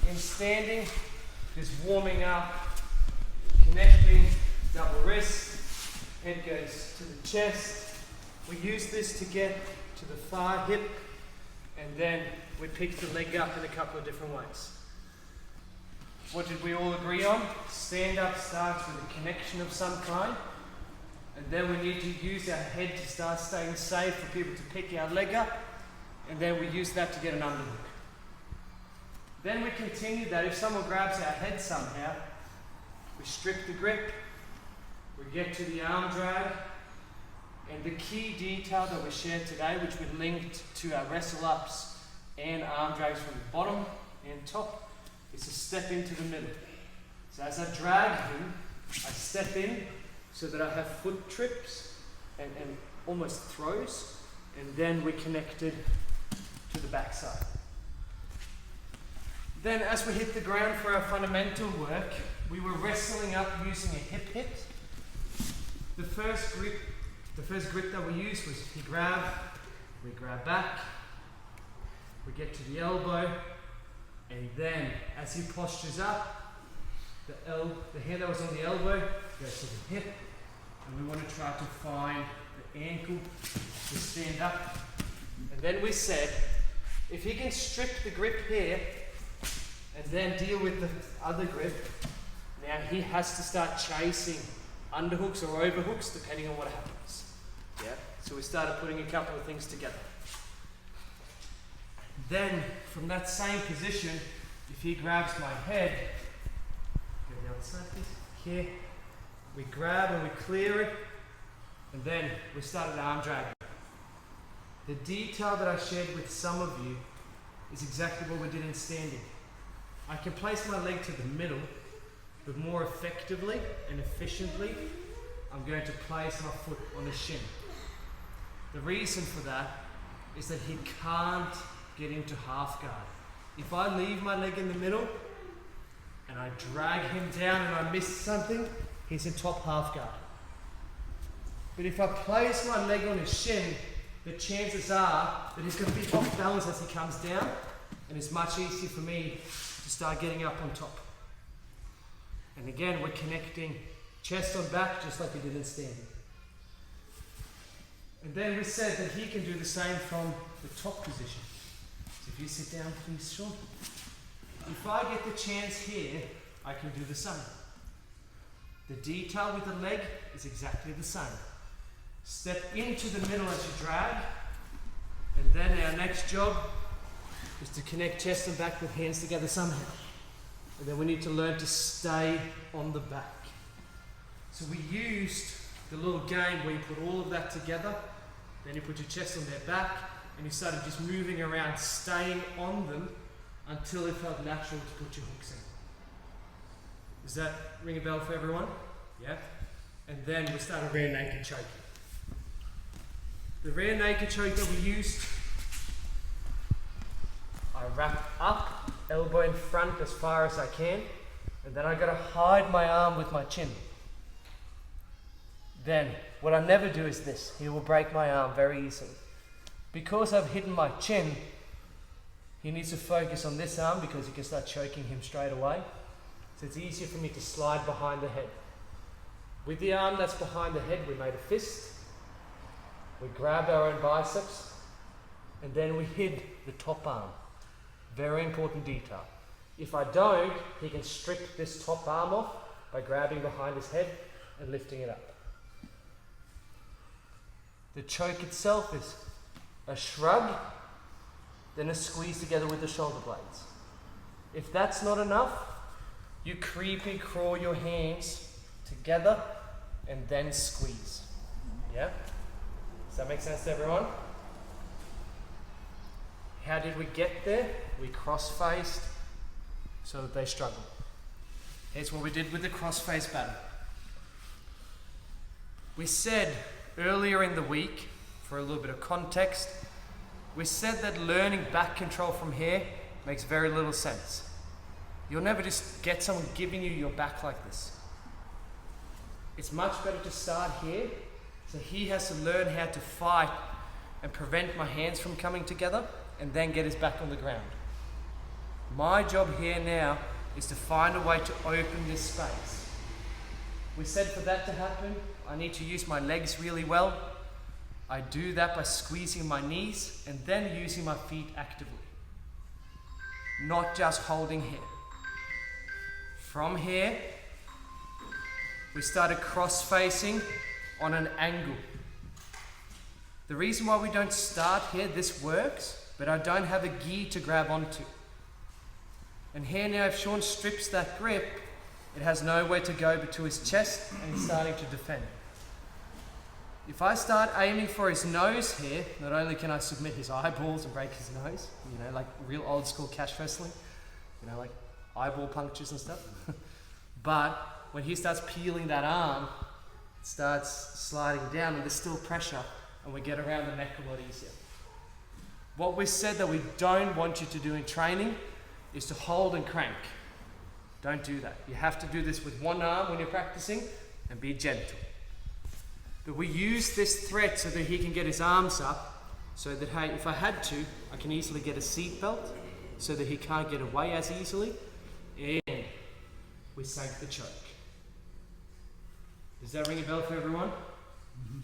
in standing, just warming up, connecting, double wrist, head goes to the chest. We use this to get to the far hip, and then we pick the leg up in a couple of different ways. What did we all agree on? Stand up starts with a connection of some kind, and then we need to use our head to start staying safe for people to pick our leg up, and then we use that to get an underhook. Then we continue that. If someone grabs our head somehow, we strip the grip, we get to the arm drag, and the key detail that we shared today, which we linked to our wrestle ups and arm drags from the bottom and top, is to step into the middle. So as I drag him, I step in so that I have foot trips and almost throws, and then we're connected to the backside. Then as we hit the ground for our fundamental work, we were wrestling up using a hip hit. The first grip that we used was he grab, we grab back, we get to the elbow, and then as he postures up, the hand that was on the elbow goes to the hip, and we want to try to find the ankle to stand up. And then we said, if he can strip the grip here and then deal with the other grip, now he has to start chasing underhooks or overhooks depending on what happens. Yeah? So we started putting a couple of things together. Then from that same position, if he grabs my head, go the other side please, here, we grab and we clear it, and then we started arm dragging. The detail that I shared with some of you is exactly what we did in standing. I can place my leg to the middle, but more effectively and efficiently, I'm going to place my foot on the shin. The reason for that is that he can't get into half guard. If I leave my leg in the middle and I drag him down and I miss something, he's in top half guard. But if I place my leg on his shin, the chances are that he's going to be off balance as he comes down, and it's much easier for me to start getting up on top. And again, we're connecting chest on back just like we did in standing. And then we said that he can do the same from the top position. So if you sit down please, Sean. If I get the chance here, I can do the same. The detail with the leg is exactly the same. Step into the middle as you drag, and then our next job is to connect chest and back with hands together somehow. And then we need to learn to stay on the back. So we used the little game where you put all of that together, then you put your chest on their back, and you started just moving around, staying on them until it felt natural to put your hooks in. Does that ring a bell for everyone? Yeah? And then we started rear naked choking. The rear naked choke that we used, I wrap up, elbow in front as far as I can, and then I gotta hide my arm with my chin. Then, what I never do is this. He will break my arm very easily. Because I've hidden my chin, he needs to focus on this arm because you can start choking him straight away. So it's easier for me to slide behind the head. With the arm that's behind the head, we made a fist. We grabbed our own biceps, and then we hid the top arm. Very important detail. If I don't, he can strip this top arm off by grabbing behind his head and lifting it up. The choke itself is a shrug, then a squeeze together with the shoulder blades. If that's not enough, you creepy crawl your hands together and then squeeze. Yeah? Does that make sense to everyone? How did we get there? We cross-faced so that they struggle. Here's what we did with the cross-face battle. We said earlier in the week, for a little bit of context, we said that learning back control from here makes very little sense. You'll never just get someone giving you your back like this. It's much better to start here, so he has to learn how to fight and prevent my hands from coming together, and then get his back on the ground. My job here now is to find a way to open this space. We said for that to happen, I need to use my legs really well. I do that by squeezing my knees and then using my feet actively. Not just holding here. From here, we started cross-facing on an angle. The reason why we don't start here, this works, but I don't have a gi to grab onto. And here now, if Sean strips that grip, it has nowhere to go but to his chest, and he's starting to defend. If I start aiming for his nose here, not only can I submit his eyeballs and break his nose, you know, like real old school catch wrestling, you know, like eyeball punctures and stuff, but when he starts peeling that arm, it starts sliding down and there's still pressure and we get around the neck a lot easier. What we said that we don't want you to do in training is to hold and crank. Don't do that. You have to do this with one arm when you're practicing and be gentle. But we use this threat so that he can get his arms up, so that, hey, if I had to, I can easily get a seat belt so that he can't get away as easily, and we sank the choke. Does that ring a bell for everyone? Mm-hmm.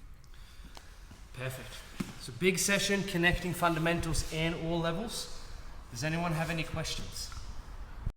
Perfect. So big session, connecting fundamentals and all levels. Does anyone have any questions?